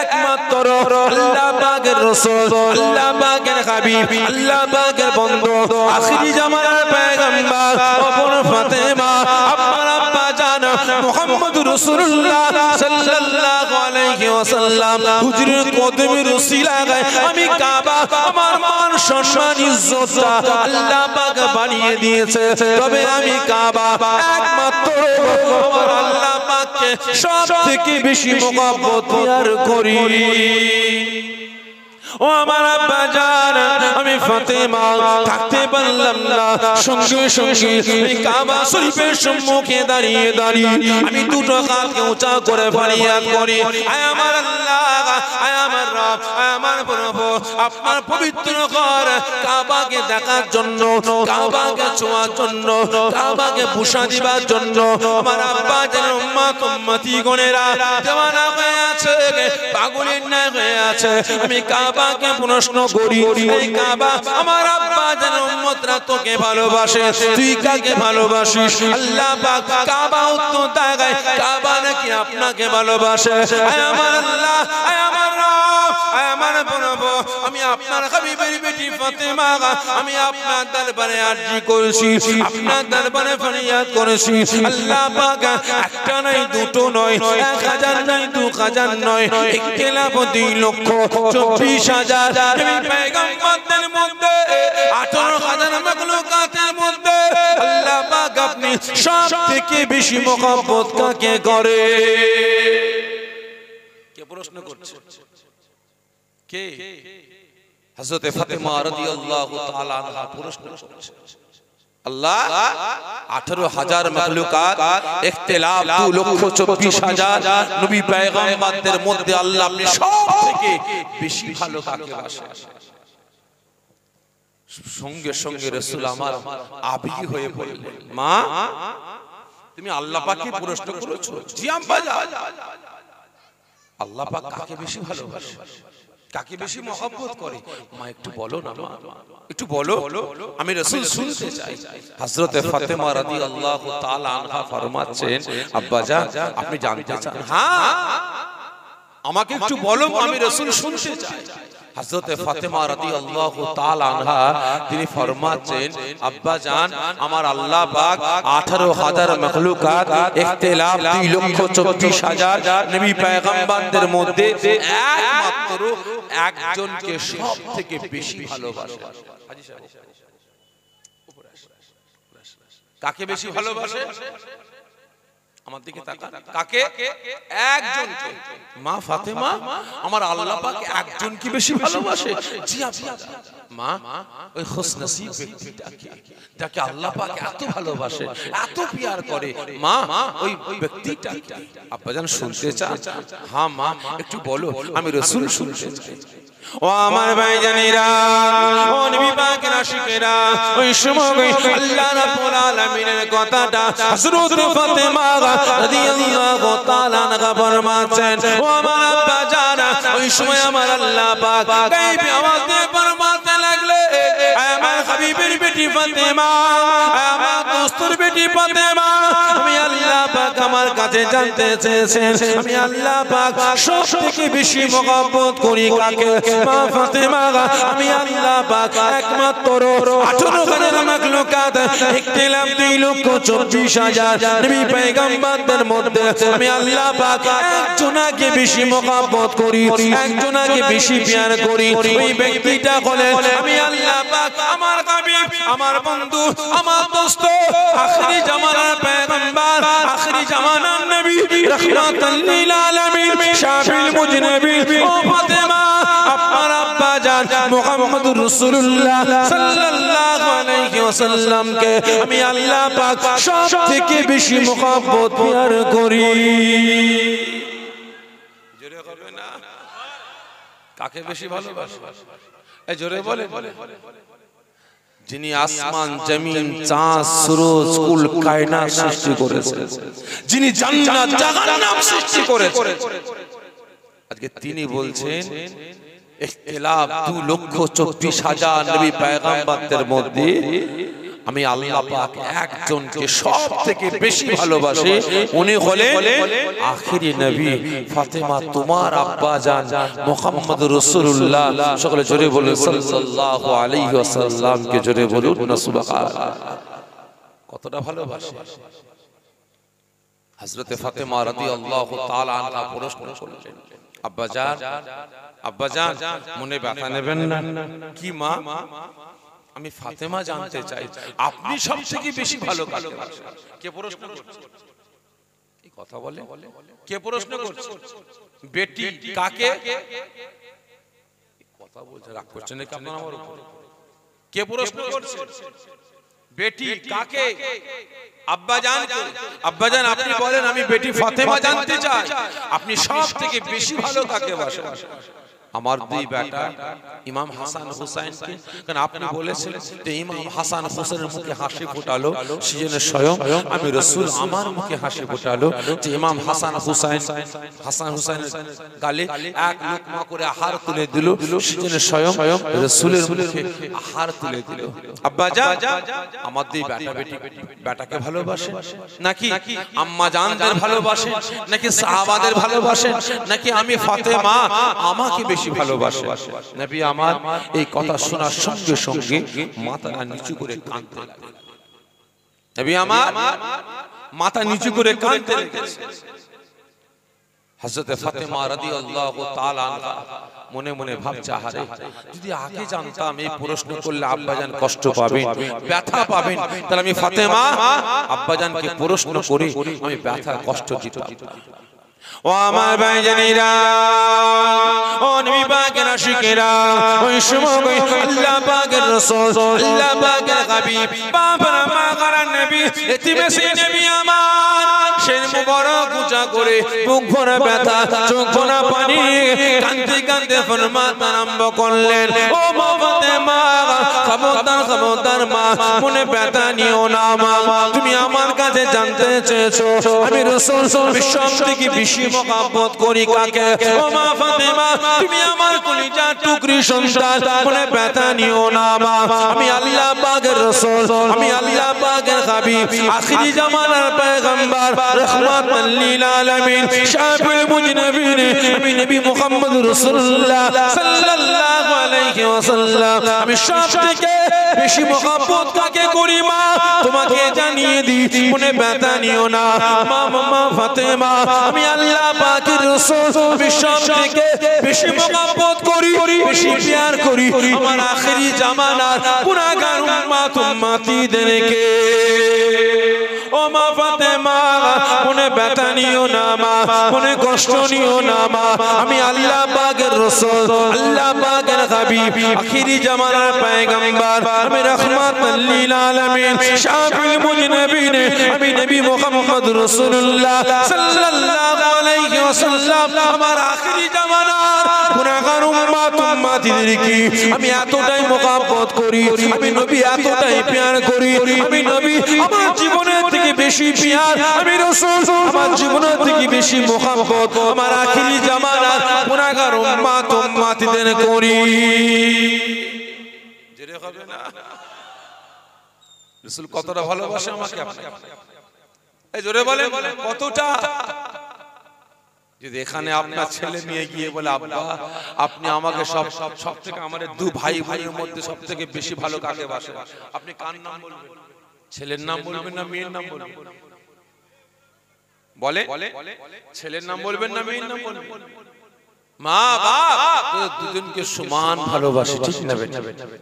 একমাত্র আল্লাহ পাকের রাসূল, আল্লাহ পাকের হাবিব, আল্লাহ পাকের বন্ধু, আখিরি জামানার পয়গম্বর বোন ফাতেমা, আপনার আব্বা জান মুহাম্মদুর রাসূলুল্লাহ সাল্লাল্লাহু আলাইহি ওয়াসাল্লাম হুজুরের কদমের উসিলায় আমি কাবা আমার মান সম্মান ইজ্জতটা আল্লাহ পাক বানিয়ে দিয়েছে তবে আমি কাবা একমাত্র আমার আল্লাহ পাককে সবথেকে বেশি মুহাব্বত করি ও আমার আব্বা জান আমি ফাতেমা থাকতে পারলাম না সঙ্গে সঙ্গে কাবা শরীফের সম্মুখে দাঁড়িয়ে আমি দুটো হাতকে উঁচা করে ফরিয়াদ করি আয় আমার আল্লাহ আয় আমার রব আয় আমার প্রভু আপনার পবিত্র ঘর কাবাকে দেখার জন্য কাবাকে ছোঁয়ার জন্য কাবাকে বুশা দিবার জন্য আমার আব্বা জান উম্মত উম্মতি গণেরা দেওয়ানা হয়ে আছে পাগলের ন্যায় হয়ে আছে আমি কাবাকে প্রশ্ন করি এই কাবা আমার আব্বা জান উম্মতরা তোকে ভালোবাসে তুই কাকে ভালোবাসিস আল্লাহ পাক কাবা উত্তর দেয় কাবা নাকি আপনাকে ভালোবাসে আয় আমার আল্লাহ আয় আমার রব আয় আমার প্রভু আমি আপনার হাবিবের বেটি ফাতেমা আমি আপনার দরবারে আরজি করেছি আপনার দরবারে ফরিয়াদ করেছি আল্লাহ পাক একটা নয় দুটো নয় 1000 নয় 2000 নয় ইখতিলাফ 2,24,000 আমি পয়গম্বরদের মধ্যে 18,000 মাখলুকাতের মধ্যে আল্লাহ পাক আপনি সবথেকে বেশি মুহাব্বত কাকে করে কে প্রশ্ন করছে কে হযরত ফাতেমা রাদিয়াল্লাহু তাআলা আনহা প্রশ্ন করছে আল্লাহ 18,000 মাখলুকাত ইখতিলাফ 2,24,000 নবী পয়গম্বরদের মধ্যে আল্লাহ আপনি সবথেকে বেশি ভালো কাকে বাসেন সঙ্গে সঙ্গে রাসূল আমার আবেগী হয়ে পড়লেন মা তুমি আল্লাহ পাককে প্রশ্ন করেছো জি আম্মা জান আল্লাহ পাক কাকে বেশি ভালোবাসে কাকে বেশি মহব্বত করে মা একটু বলো না মা একটু বলো আমি রাসূল শুনতে চাই হযরত ফাতেমা রাদিয়াল্লাহু তাআলা আনহা ফরমাচ্ছেন আব্বা জান আপনি জানতে চান হ্যাঁ আমাকে একটু বলো আমি রাসূল শুনতে চাই হযরত ফাতেমা রাদিয়াল্লাহু তাআলা আনহা তিনি ফরমাচ্ছেন আব্বা জান আমার আল্লাহ পাক 18,000 মাখলুকাত ইখতিলাফ 2,24,000 নবী পয়গম্বরদের মধ্যে একমাত্র একজনকে সবথেকে বেশি ভালোবাসে হাজী সাহেব কাকে বেশি ভালোবাসে আমার দিকে তাকান কাকে একজনকে মা ফাতেমা আমার আল্লাহ পাক একজনকে বেশি ভালোবাসে জি আপা মা ওই খুশনসিব ব্যক্তিটাকে যাকে আল্লাহ পাক এত ভালোবাসে এত প্যার করে মা ওই ব্যক্তিটাকে আপা জান শুনতে চান হ্যাঁ মা একটু বলো আমি রাসূল শুনতে চাই ও আমার ভাইজানেরা ও নবী পাকের আশিকেরা ওই সময় আল্লাহ রাব্বুল আলামিনের কথাটা হযরত ফাতেমা রাদিয়াল্লাহু তাআলা আনহা ফরমাচ্ছেন ও আমার আব্বা জান ওই সময় আমার আল্লাহ পাক গায়বী আওয়াজ দিয়ে ফরমাতে লাগলে আমার হাবিবের বেটি ফাতেমা আমার দোস্তের বেটি ফাতেমা আমি আল্লাহ পাক আমার কাছে জানতে চেয়েছেন আমি আল্লাহ পাক সবথেকে বেশি মহব্বত করি কাকে মা ফাতেমা আমি আল্লাহ পাক একমাত্র 18,000 মাখলুকাত ইখতিলাফ 2,24,000 নবী পয়গম্বরদের মধ্যে আমি আল্লাহ পাক একজনকে বেশি মহব্বত করি একজনকে বেশি প্যার করি ওই ব্যক্তিটা হলেন আমি আল্লাহ পাক আমার হাবিব আমার বন্ধু আমার দোস্ত আখিরি জামানার পয়গম্বর আখিরি জামানার নবী রাহমাতাল লিল আলামিন শাফিল মুজনবী ও ফাতেমা আপনার আব্বা জান মুহাম্মদুর রাসূলুল্লাহ সাল্লাল্লাহু আলাইহি ওয়াসাল্লামকে আমি আল্লাহ পাক সবথেকে বেশি মহব্বত প্যার করি জোরে হবে না কাকে বেশি ভালোবাসে এই জোরে বলে যিনি আসমান জমিন চাঁদ সূরজ কুল কায়নাত সৃষ্টি করেছেন যিনি জান্নাত জাহান্নাম সৃষ্টি করেছেন আজকে তিনি বলছেন ইখতিলাফ 2,24,000 নবী পয়গম্বরদের মধ্যে আমি আল্লাহ পাক একজনকে সবথেকে বেশি ভালোবাসি উনি হলেন আখিরি নবী ফাতেমা তোমার আব্বা জান মুহাম্মদুর রাসূলুল্লাহ সকলে জোরে বলে সাল্লাল্লাহু আলাইহি ওয়াসাল্লাম কে জোরে বলুন না সুবহানাল্লাহ কতটা ভালোবাসে হযরত ফাতেমা রাদিয়াল্লাহু তাআলা আনহা প্রশ্ন করলেন আব্বাজান আব্বাজান মনে ব্যথা নেবেন না। কি মা? আমি ফাতেমা জানতে চাই আপনি সবথেকে বেশি ভালো কাকে বাসেন? কে প্রশ্ন করছে? এই কথা বলে কে প্রশ্ন করছে? বেটি কাকে? কথা বলছে, রাগ করছেন নাকি আপনারা আমার উপর? কে প্রশ্ন করছে? বেটি কাকে? আব্বাজান। আব্বাজান আপনি বলেন আমি বেটি ফাতেমা জানতে চাই আপনি সবথেকে বেশি ভালো কাকে বাসেন? আমার দুই বেটা ইমাম হাসান হুসাইনকে, কারণ আপনি বলেছেন যে ইমাম হাসান হোসেনের মুখে হাসি ফোটালো, সেজন্য স্বয়ং আমি রাসূল আমার মুখে হাসি ফোটালো যে ইমাম হাসান হুসাইনের গালে এক লোকমা করে আহার তুলে দিল, সেজন্য স্বয়ং রাসূলের মুখে আহার তুলে দিল। আব্বাজান আমার দুই বেটা বেটি বেটাকে ভালোবাসেন নাকি আম্মা জানদের ভালোবাসেন নাকি সাহাবাদের ভালোবাসেন নাকি আমি ফাতেমা আমাকে বেশি ভালোবাসে? নবী আমার এই কথা শোনার সঙ্গে সঙ্গে মাথা নিচু করে কাঁদতে লাগলেন। নবী আমার মাথা নিচু করে কাঁদতে লাগলেন। হযরত ফাতেমা রাদিয়াল্লাহু তাআলা আনহা মনে মনে ভাবছে, আরে যদি আগে জানতাম এই প্রশ্ন করলে আব্বাজান কষ্ট পাবেন, ব্যথা পাবেন, তাহলে আমি ফাতেমা আব্বাজানকে প্রশ্ন করে আমি ব্যথা কষ্ট দিতাম। ও আমার ভাইজানেরা, ও নবী পাকের আশিকেরা, ওই সময় আল্লাহ পাকের রাসূল, আল্লাহ পাকের হাবিব, বাবার মাগার নবী, এতিমেসি নবী আমার শের মুবারক উঁচা করে মুখ ভরা ব্যথা, চোখ ভরা পানি, কাঁদতে কাঁদতে ফরমাতে আরম্ভ করলেন, ও মা ফাতেমা, খবরদার খবরদার মা, মনে ব্যথা নিও না মা। তুমি আমার কাছে জানতে চেয়েছো আমি রাসূল সবথেকে বেশি মহব্বত করি কাকে? ও মা ফাতেমা, তুমি আমার কলিজার টুকরি সন্তান, মনে ব্যথা নিও না মা। আমি আল্লাহ পাকের রাসূল, আমি আল্লাহ পাকের হাবিব, আখিরি জামানার পয়গম্বর, রাহমাতাল লিল আলামিন, শাফিউল মুজনিবিন, আমি নবী মুহাম্মদ রাসূলুল্লাহ সাল্লাল্লাহু আলাইহি ওয়াসাল্লাম, আমি সবথেকে বেশি মহব্বত কাকে করি মা? তোমাকে জানিয়ে দিই, মনে ব্যথা নিও না মা। মা ফাতেমা, আমি আল্লাহ পাকের রাসূল, আমি সবথেকে বেশি মহব্বত করি, বেশি প্যার করি আমার আখিরি জামানার গুনাহগার উম্মতদেরকে। ও মা ফাতেমা, মনে ব্যথা নিও না মা, মনে কষ্ট নিও না মা। আমি আল্লাহ পাকের রাসূল, আল্লাহ পাকের হাবিব, আখিরি জামানার পয়গম্বর, আমি রাহমাতাল লিল আলামিন, শাফিউল মুজনিবিন, আমি নবী মুহাম্মদ রাসূলুল্লাহ সাল্লাল্লাহু আলাইহি ওয়াসাল্লাম, আমার আখিরি জামানার গুনাহগার উম্মতদেরকে আমি এতটাই মহব্বত করি, আমি নবী এতটাই প্যার করি, আমি নবী আমার জীবনের থেকে বেশি প্যার, আমি রাসূল আমার জীবনের থেকে বেশি মহব্বত আমার আখিরি জামানার গুনাহগার উম্মতদের করি। জেরে হবে না? রাসূল কতটা ভালোবাসে আমাকে আপনাকে? এই জোরে বলেন কতটা? যদি এখানে আপনার ছেলে নিয়ে গিয়ে বলে, আব্বা আপনি আমাকে সব থেকে আমাদের দু ভাই ভাইয়ের মধ্যে সব থেকে বেশি ভালো কাকে বাসে, আপনি কার নাম বলবেন? ছেলের নাম বলবেন না মেয়ের নাম বলবেন? বলে ছেলের নাম বলবেন না মেয়ের নাম বলবেন? মা বাপ দুজনকে সমান ভালোবাসে, ঠিক না বেটা?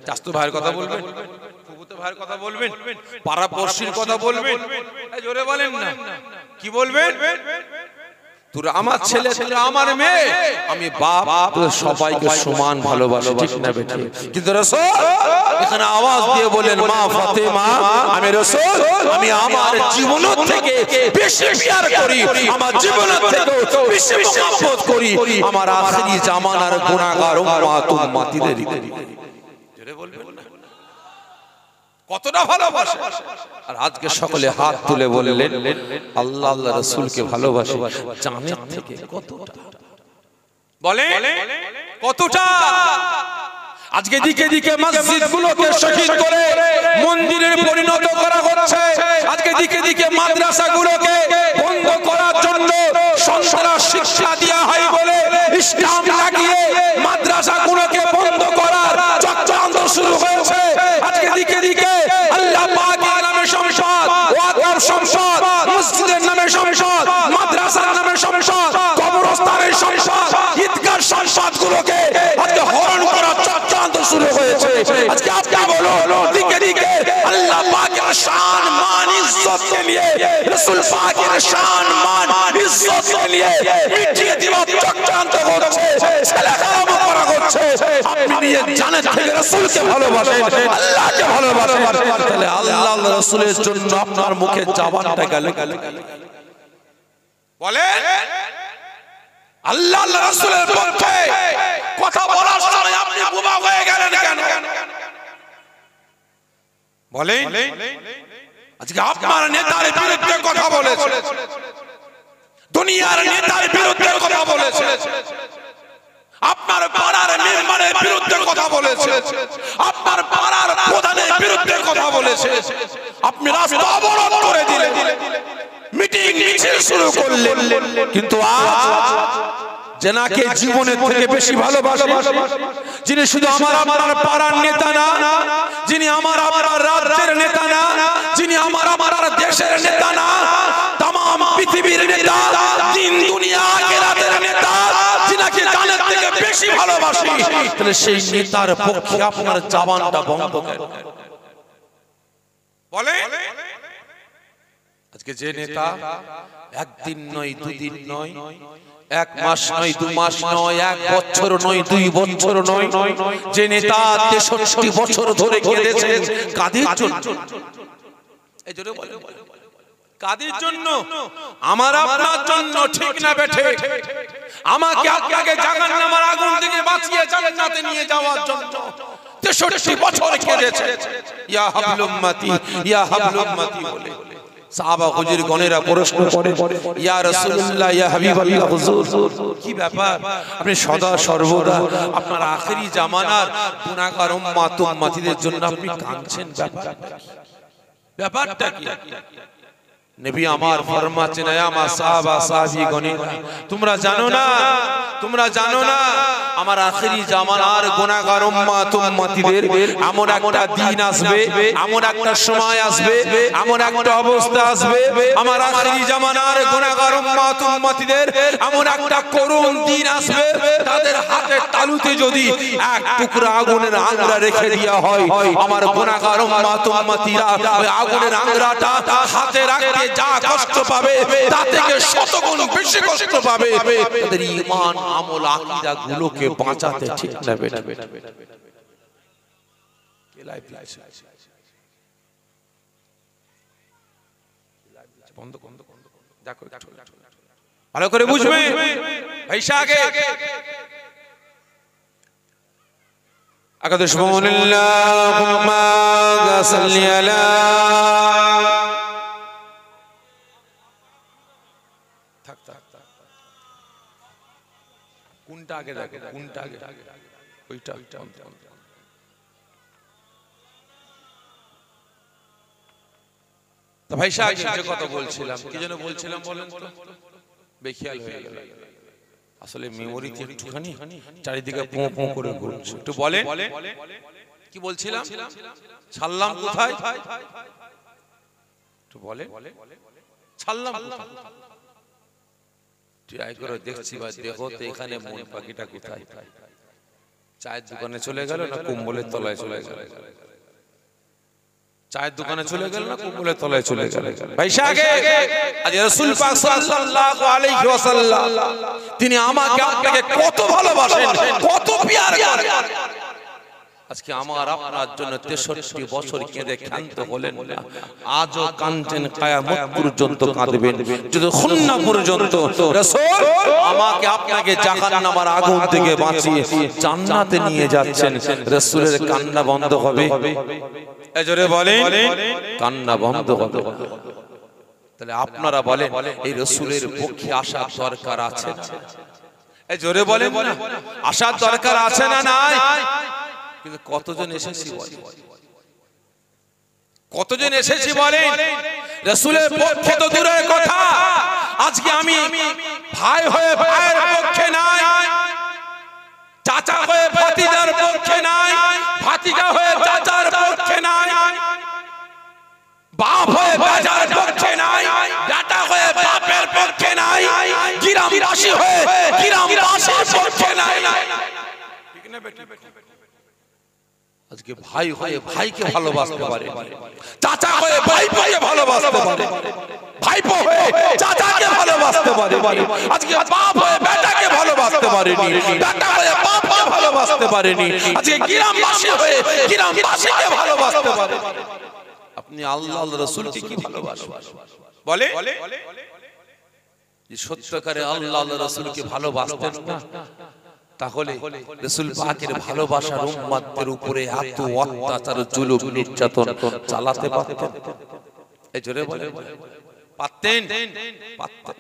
চাচতো ভাইয়ের কথা বলবেন, ফুফুতো ভাইয়ের কথা বলবেন, পাড়া পড়শির কথা বলবেন, জোরে বলেন না, কি বলবেন? তোরা আমার ছেলে, তোরা আমার মেয়ে, আমি বাপ, তোরা সবাইকে সমান ভালোবাসে, ঠিক না বেটা? কিন্তু রাসূল এখানে আওয়াজ দিয়ে বলেন, মা ফাতেমা, আমি রাসূল আমি আমার জীবন থেকে বেশি প্যার করি, আমার জীবন থেকে বেশি মহব্বত করি আমার আখিরি জামানার গুনাহগার উম্মতদের। জোরে বলবেন না কতটা ভালোবাসে? আর আজকে সকলে হাত তুলে বললেন আল্লাহ আল্লাহ রাসূলকে ভালোবাসে জানের থেকে কতটা? বলে কতটা? আজকে দিকে দিকে মসজিদগুলোকে শহীদ করে মন্দিরে পরিণত করা হচ্ছে, আজকে দিকে দিকে মাদ্রাসাগুলোকে বন্ধ করার জন্য সন্ত্রাস শিক্ষা দেওয়া হয় বলে ইসলাম লাগিয়ে মাদ্রাসাগুলোকে বন্ধ করার চক্রান্ত শুরু হয়েছে। আজকে দিকে দিকে আল্লাহ পাকের নামে সংসদ, ওয়াকফ সংসদ, মসজিদের নামে সংসদ, মাদ্রাসার নামে সংসদ, কবরস্থানের সংসদ, শুরু হয়েছে। আজকে আপনি বলুন দিকে দিকে আল্লাহ পাকের শান মান ইজ্জতকে নিয়ে, রাসূল পাকের শান মান ইজ্জতকে নিয়ে মিটিয়ে দিবার চক্রান্ত করছে, ছেলেখেলাম করা করছে। আপনি নিয়ে জানেন থেকে রাসূলকে ভালোবাসেন, আল্লাহকে ভালোবাসেন, তাহলে আল্লাহ রাসূলের জন্য আপনার মুখে জবানটা গেল বলে আল্লাহ রাসূলের পক্ষে কথা বলার সময় আপনি বোবা হয়ে গেলেন কেন বলেন? আজকে আপনার নেতার বিরুদ্ধে কথা বলেছে, দুনিয়ার নেতার বিরুদ্ধে কথা বলেছে, আপনার পাড়ার মেম্বারের বিরুদ্ধে কথা বলেছে, আপনার পাড়ার প্রধানের বিরুদ্ধে কথা বলেছে, আপনি রাস্তা অবরোধ করে দিলেন, মিটিং মিছিল শুরু করলেন, কিন্তু আজ যেনাকে জীবনের থেকে বেশি ভালোবাসেন, যিনি শুধু আমার আপনার পাড়ার নেতা না, যিনি আমার আপনার রাজ্যের নেতা না, যিনি আমার আপনার দেশের নেতা না, तमाम পৃথিবীর নেতা, দিন দুনিয়া আখিরাতের নেতা, যিনাকে জানের থেকে বেশি ভালোবাসি, তাহলে সেই নেতার পক্ষে আপনার জবানটা বন্ধ করেন বলে। আজকে যে নেতা একদিন নয় দুদিন নয়, এক মাস নয় দু মাস নয়, এক বছর নয় 2 বছর নয়, যে নেতা 63 বছর ধরে কেঁদেছেন কাদের জন্য? এই জন্য বলে কাদের জন্য? আমার আপনার জন্য, ঠিক না বেঠে? আমাকে আপনাকে জাহান্নামের আগুন থেকে বাঁচিয়ে জান্নাতে নিয়ে যাওয়ার জন্য 63 বছর কেঁদেছে। ইয়া হাবল উম্মতি, ইয়া হাবল উম্মতি বলে সাহাবা হুজুর গণেরা প্রশ্ন করে, ইয়া রাসূলুল্লাহ, ইয়া হাবিবাল্লাহ হুজুর, কি ব্যাপার আপনি সদা সর্বদা আপনার আখেরি জামানার গুনাহগার উম্মত উম্মতিদের জন্য আপনি কাঁদছেন, ব্যাপারটা কি? নবী আমার ফরমাচ্ছেন, ইয়া মা সাহাবা সাহাবীগণেরা, তোমরা জানো না, তোমরা জানো না আমার আখেরি জামানার গুনাহগার উম্মত উম্মতিদের এমন একটা দিন আসবে, এমন একটা সময় আসবে, এমন একটা অবস্থা আসবে, আমার আখেরি জামানার গুনাহগার উম্মত উম্মতিদের এমন একটা করুণ দিন আসবে, তাদের হাতের তালুতে যদি এক টুকরা আগুনের আংরা রেখে দেওয়া হয়, আমার গুনাহগার উম্মত উম্মতিরা ওই আগুনের আংরাটা হাতে রাখতে যা কষ্ট পাবে তার থেকে শতগুণ বেশি কষ্ট পাবে। তাদের ঈমান আমল আকীদা গুলোকে বাঁচাতে, ঠিক না বেটা? ভালো করে বুঝবে ভাইসা আগে আকাদে সুবহানাল্লাহুম্মা সাল্লি আলা কোনটা আগে দেখো, কোনটা আগে? ওইটা। তো ভাই সাহেব যে কথা বলছিলাম, কি যেন বলছিলাম বলেন তো? বেখিয়াল হয়ে গেল। আসলে মেমোরিতে একটুখানি চারিদিকে পো পো করে ঘুরছে। একটু বলেন কি বলছিলাম? ছাড়লাম কোথায়? একটু বলেন ছাড়লাম কোথায়? ট্রাই করে দেখছি বা দেখো তো এখানে মন পাখিটা কোথায়? চায়ের দোকানে চলে গেল না কম্বলের তলায় চলে গেল? চায়ের দোকানে চলে গেল না কম্বলের তলায় চলে গেল? ভাই সাগে আজ রাসূল পাক সাল্লাল্লাহু আলাইহি ওয়াসাল্লাম তিনি আমাকে আপনাকে কত ভালোবাসেন, কত প্যার করেন। আজকে আমার আপনার জন্য 63 বছর কেঁদে ক্ষান্ত হলেন না, আজও কাঁদছেন, কিয়ামত পর্যন্ত কাঁদবেন, যদি খুলনা পর্যন্ত রাসূল আমাকে আপনাকে জাহান্নামের আগুন থেকে বাঁচিয়ে জান্নাতে নিয়ে যাচ্ছেন, রাসূলের কান্না বন্ধ হবে? এই জোরে বলেন কান্না বন্ধ হবে? তাহলে আপনারা বলেন এই রাসূলের পক্ষে আসার দরকার আছে না? এই জোরে বলেন না আসার দরকার আছে না নাই? কিন্তু কতজন এসেছি বলেন, কতজন এসেছি বলেন? রাসূলের পক্ষে তো দূরের কথা, আজকে আমি ভাই হয়ে ভাইয়ের পক্ষে নাই, চাচা হয়ে ভাতিজার পক্ষে নাই, ভাতিজা হয়ে চাচার পক্ষে নাই, বাপ হয়ে বাজার পক্ষে নাই, বেটা হয়ে বাপের পক্ষে নাই, গ্রামবাসী হয়ে গ্রামবাসীর পক্ষে নাই। ঠিক না বেটি? আজকে ভাই হয়ে ভাইকে ভালোবাসতে পারে, চাচা হয়ে ভাইপোকে ভালোবাসতে পারে, ভাইপো হয়ে চাচাকে ভালোবাসতে পারে, আজকে বাপ হয়ে বেটাকে ভালোবাসতে পারেনি, বেটা হয়ে বাপকে ভালোবাসতে পারেনি, আজকে গ্রামবাসী হয়ে গ্রামবাসীকে ভালোবাসতে পারে। আপনি আল্লাহ আল্লাহর রাসূলকে কি ভালোবাসবেন? বলে যে সত্যকারে আল্লাহ আল্লাহর রাসূলকে ভালোবাসতেন না, তাহলে রাসূল পাকের ভালোবাসার উম্মতের উপরে এত অত্যাচার জুলুম নির্যাতন চালাতে পারতেন? এই জোরে বলে পারতেন? পারতেন।